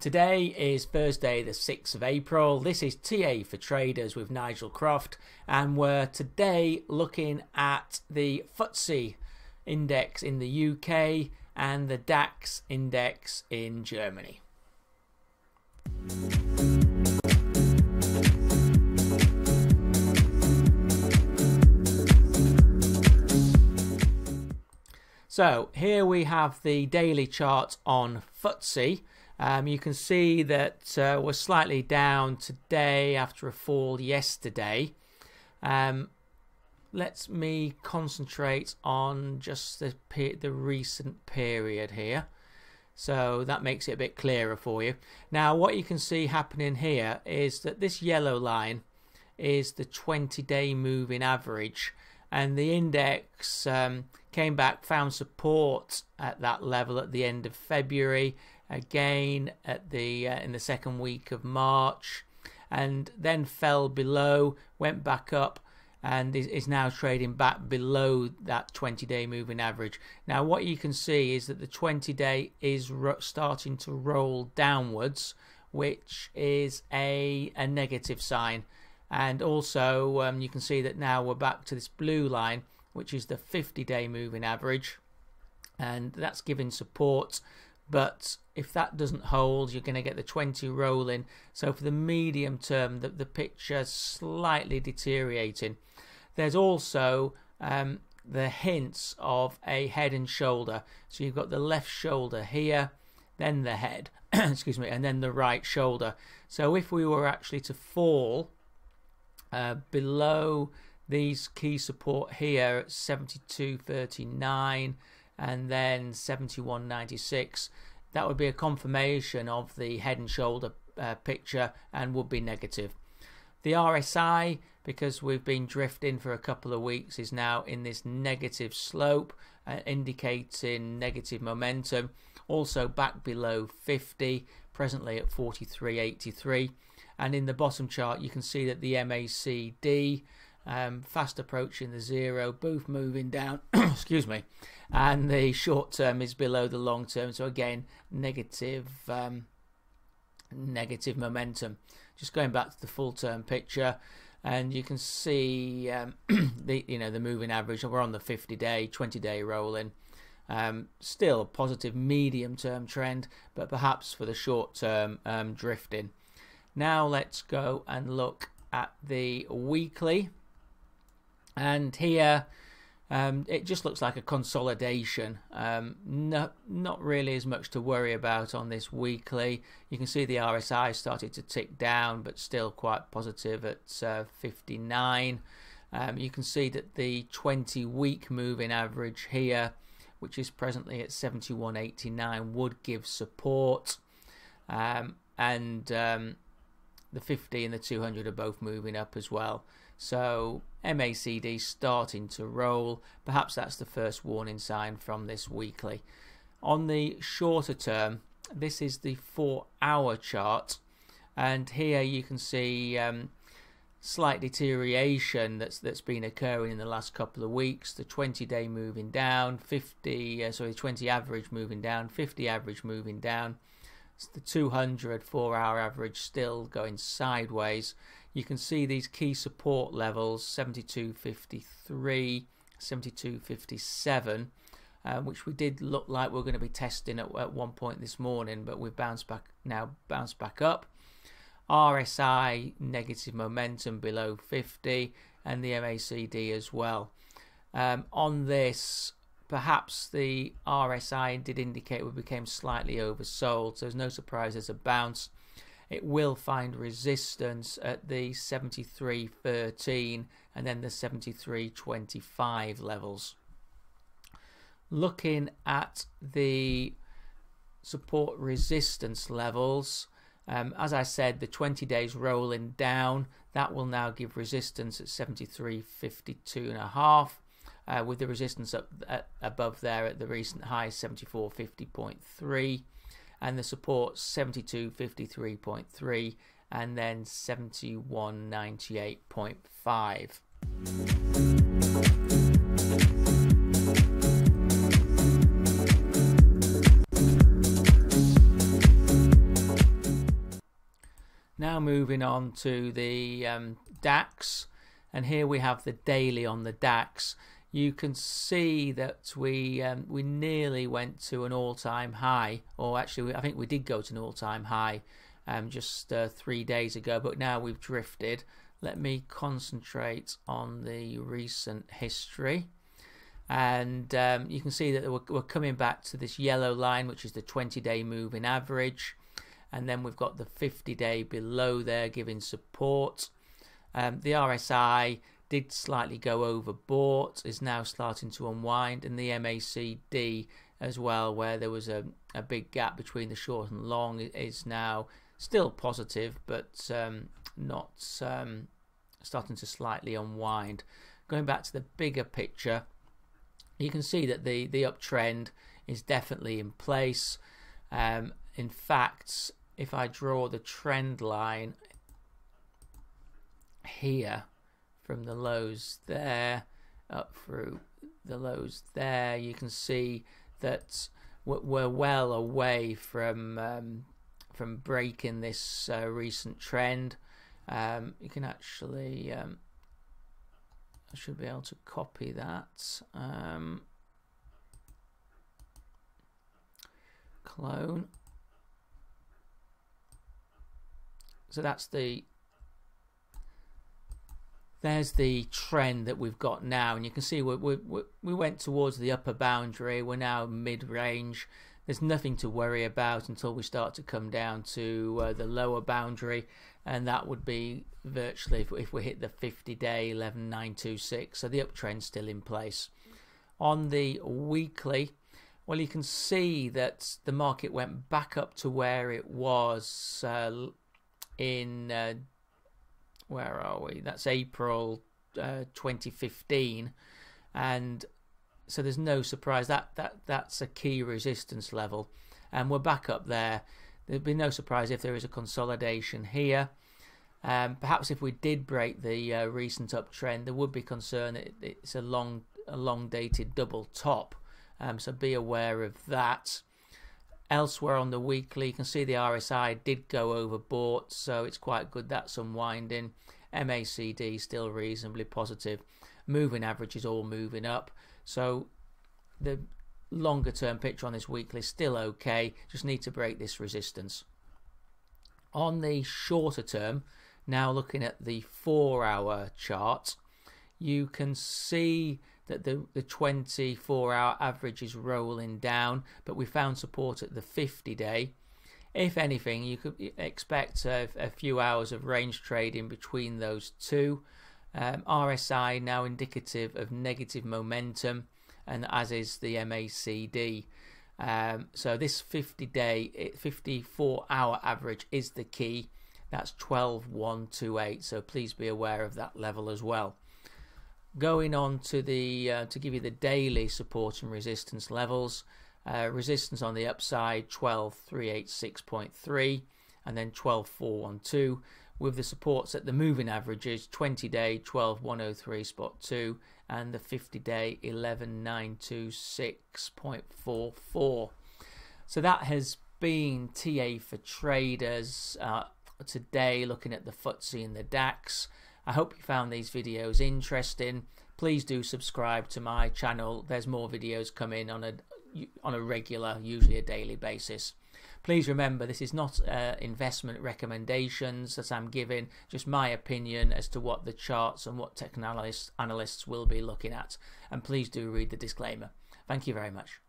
Today is Thursday the 6th of April. This is TA for Traders with Nigel Croft, and we're today looking at the FTSE index in the UK and the DAX index in Germany. So here we have the daily chart on FTSE. You can see that we're slightly down today after a fall yesterday. Let me concentrate on just the recent period here. So that makes it a bit clearer for you. Now what you can see happening here is that this yellow line is the 20-day moving average, and the index came back, found support at that level at the end of February, again at in the second week of March, and then fell below, went back up, and is now trading back below that 20-day moving average. Now what you can see is that the 20-day is starting to roll downwards, which is a negative sign. And also you can see that now we're back to this blue line, which is the 50-day moving average, and that's giving support. But if that doesn't hold, you're going to get the 20 rolling. So for the medium term, the picture slightly deteriorating. There's also the hints of a head and shoulder. So you've got the left shoulder here, then the head, excuse me, and then the right shoulder. So if we were actually to fall below these key support here at 72.39 and then 71.96, that would be a confirmation of the head and shoulder picture and would be negative. The RSI, because we've been drifting for a couple of weeks, is now in this negative slope, indicating negative momentum. Also back below 50, presently at 43.83. And in the bottom chart, you can see that the MACD, fast approaching the zero, both moving down, excuse me, and the short term is below the long term. So again, negative momentum. Just going back to the full term picture, and you can see the moving average. We're on the 50-day, 20-day rolling. Still a positive medium term trend, but perhaps for the short term drifting. Now let's go and look at the weekly, and here it just looks like a consolidation. Not really as much to worry about on this weekly. You can see the RSI started to tick down, but still quite positive at 59. You can see that the 20-week moving average here, which is presently at 71.89, would give support, and the 50 and the 200 are both moving up as well. So MACD starting to roll. Perhaps that's the first warning sign from this weekly. On the shorter term, this is the 4-hour chart, and here you can see slight deterioration that's been occurring in the last couple of weeks. The 20-day moving down, 20 average moving down, 50 average moving down. The 200 4-hour average still going sideways. You can see these key support levels, 72.53, 72.57, which we did look like we're going to be testing at one point this morning, but we've bounced back up. RSI negative momentum below 50, and the MACD as well. On this, perhaps the RSI did indicate we became slightly oversold, so there's no surprise there's a bounce. It will find resistance at the 73.13 and then the 73.25 levels. Looking at the support resistance levels, as I said, the 20 days rolling down, that will now give resistance at 73.52.5. With the resistance up above there at the recent high 74.50.3, and the support 72.53.3, and then 71.98.5. Now moving on to the DAX, and here we have the daily on the DAX. You can see that we nearly went to an all-time high, or actually I think we did go to an all-time high just 3 days ago, but now we've drifted. Let me concentrate on the recent history, and you can see that we're coming back to this yellow line, which is the 20-day moving average, and then we've got the 50-day below there giving support. The RSI did slightly go overbought, is now starting to unwind, and the MACD as well, where there was a big gap between the short and long, is now still positive, but not starting to slightly unwind. Going back to the bigger picture, you can see that the uptrend is definitely in place. In fact, if I draw the trend line here from the lows there up through the lows there, you can see that we're well away from breaking this recent trend. You can actually I should be able to copy that, clone. So there's the trend that we've got now, and you can see we went towards the upper boundary. We're now mid-range. There's nothing to worry about until we start to come down to the lower boundary, and that would be virtually if we hit the 50-day 11,926. So the uptrend's still in place. On the weekly, well, you can see that the market went back up to where it was in where are we? That's April 2015, and so there's no surprise that's a key resistance level, and we're back up there. There'd be no surprise if there is a consolidation here. Perhaps if we did break the recent uptrend, there would be concern that it's a long dated double top, so be aware of that. Elsewhere on the weekly, you can see the RSI did go overbought, so it's quite good that's unwinding. MACD still reasonably positive. Moving average is all moving up, so the longer term picture on this weekly is still okay, just need to break this resistance. On the shorter term, now looking at the 4-hour chart, you can see that the 24-hour average is rolling down, but we found support at the 50-day. If anything, you could expect a few hours of range trading between those two. RSI now indicative of negative momentum, and as is the MACD. So this 54-hour average is the key. That's 12,128. So please be aware of that level as well. Going on to the to give you the daily support and resistance levels. Resistance on the upside 12,386.3, and then 12,412, with the supports at the moving averages 20-day 12,103.2 and the 50-day 11,926.44. So that has been TA for traders today, looking at the FTSE and the DAX. I hope you found these videos interesting. Please do subscribe to my channel. There's more videos coming on a regular, usually a daily basis. Please remember, this is not investment recommendations that I'm giving, just my opinion as to what the charts and what analysts will be looking at. And please do read the disclaimer. Thank you very much.